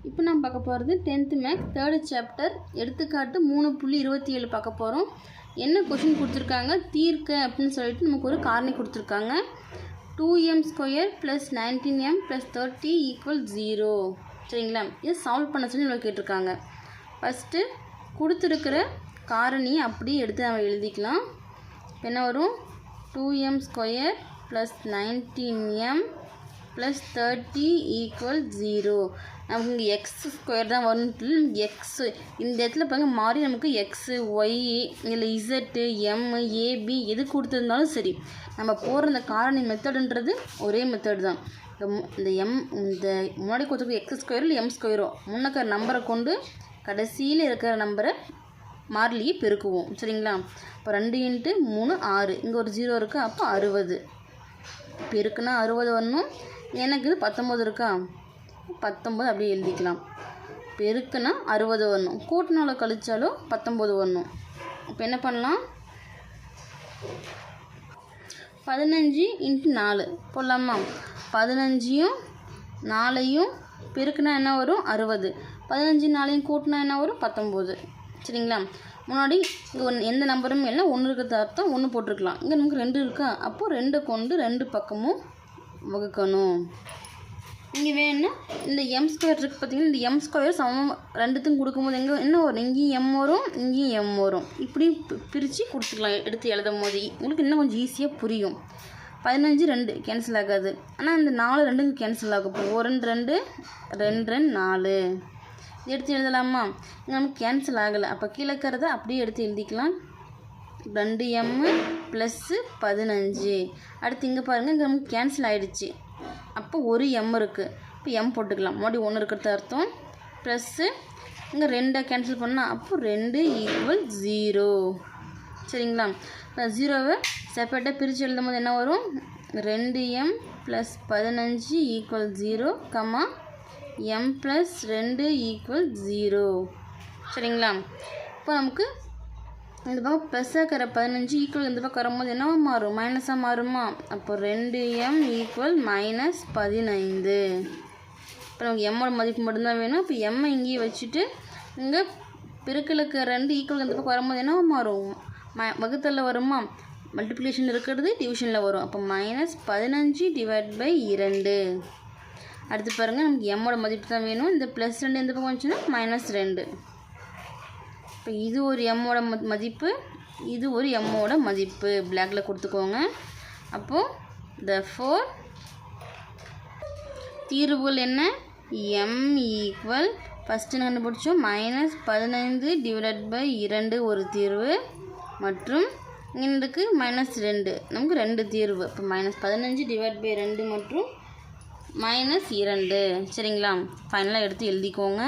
இப்போ நம்ம பார்க்க போகிறது 10th மேக்ஸ் 3rd சாப்டர் எடுத்துக்காட்டு 3.27 பார்க்க போகிறோம். என்ன கொஷின் கொடுத்துருக்காங்க, தீர்க்க அப்படின்னு சொல்லிட்டு நமக்கு ஒரு காரணி கொடுத்துருக்காங்க. 2m² + 19m + 30 = 0. சரிங்களா, இதை சால்வ் பண்ண சொல்லி நம்ம கேட்டிருக்காங்க. ஃபஸ்ட்டு கொடுத்துருக்கிற காரணியை அப்படியே எடுத்து நம்ம எழுதிக்கலாம். என்ன வரும், 2m² + 19m + 30 = 0. நமக்கு இங்கே x² தான் வரும். எக்ஸ் இந்த இடத்துல பாருங்கள் மாறி நமக்கு எக்ஸு ஒய் இல்லை இசட்டு எம் ஏபி எது கொடுத்துருந்தாலும் சரி, நம்ம போகிற இந்த காரணி மெத்தடுன்றது ஒரே மெத்தடு தான். இந்த முன்னாடி கொடுத்துருக்க x² இல்லை m², முன்னக்கிற நம்பரை கொண்டு கடைசியில் இருக்கிற நம்பரை மாறிலியே பெருக்குவோம். சரிங்களா, இப்போ 2 × 3 6, இங்கே ஒரு 0 இருக்கா, அப்போ 60 பெருக்குனா 60 வரணும். எனக்கு இது 19 இருக்கா, 19 அப்படியே எழுதிக்கலாம். பெருக்குனா 60 வரணும், கூட்டினாலும் கழிச்சாலும் 19 வரணும். இப்போ என்ன பண்ணலாம், 15 × 4 போடலாமா? 15யும் 4யும் பெருக்குனா என்ன வரும், 60. 15 4யும் கூட்டினா என்ன வரும், 19. சரிங்களா, முன்னாடி இங்கே எந்த நம்பரும் இல்லை, 1 இருக்கிறது அர்த்தம் 1 போட்டிருக்கலாம். இங்கே நமக்கு 2 இருக்கா, அப்போது 2 கொண்டு 2 பக்கமும் வகுக்கணும். இங்கே வேணும்னா இந்த m² இருக்குது பார்த்தீங்கன்னா, இந்த m² சமம் ரெண்டுத்துக்கும் கொடுக்கும்போது எங்கே என்ன வரும், இங்கேயும் m வரும், இங்கேயும் m வரும். இப்படி பிரித்து கொடுத்துக்கலாம். எடுத்து எழுதும் போது உங்களுக்கு இன்னும் கொஞ்சம் ஈஸியாக புரியும். 15 2 கேன்சல் ஆகாது, ஆனால் இந்த 4 2 கேன்சல் ஆகும். இப்போ 1 2 2 4 எடுத்து எழுதலாமா? நமக்கு கேன்சல் ஆகலை, அப்போ கீழே இருக்கிறத அப்படியே எடுத்து எழுதிக்கலாம். 2m + 15. அடுத்து இங்கே பாருங்கள், இங்கே நமக்கு கேன்சல் ஆகிடுச்சு. அப்போ ஒரு m இருக்குது, இப்போ m போட்டுக்கலாம். மறுபடியும் 1 இருக்கிறது அர்த்தம் ப்ளஸ்ஸு இங்கே 2 கேன்சல் பண்ணால் அப்போ 2 = 0. சரிங்களா, 0வை செப்பரேட்டாக பிரித்து எழுதும் போது என்ன வரும், 2m + 15 = 0, m + 2 = 0. சரிங்களா, இப்போ நமக்கு இந்த பக்கம் ப்ளஸ்ஸாக இருக்கிற 15 ஈக்குவல் இந்த பக்கம் வரும்போது என்னவா மாறும், மைனஸாக மாறுமா? அப்போ 2m = -15. இப்போ நமக்கு எம்மோட மதிப்பு மட்டும்தான் வேணும். இப்போ எம்மை இங்கேயே வச்சுட்டு இங்கே பெருக்கலுக்கு 2 ஈக்குவல் இந்த பக்கம் வரும்போது என்னவா மாறும், வகுத்தலில் வருமா? மல்டிப்ளிகேஷன் இருக்கிறது டிவிஷனில் வரும். அப்போ -15 / 2. அடுத்து பாருங்கள், நமக்கு எம்மோட மதிப்பு தான் வேணும். இந்த +2 எந்த பக்கம் வந்துச்சுன்னா -2. இப்போ இது ஒரு எம்மோட மதிப்பு, இது ஒரு எம்மோட மதிப்பு பிளாக்கில் கொடுத்துக்கோங்க. அப்போது therefore தீர்வுகள் என்ன, m = ஃபஸ்ட்டு கண்டுபிடிச்சோம் -15 / 2 ஒரு தீர்வு, மற்றும் இன்றைக்கு -2 நமக்கு 2 தீர்வு. இப்போ -15 / 2 மற்றும் -2. சரிங்களா, ஃபைனலாக எடுத்து எழுதிக்கோங்க.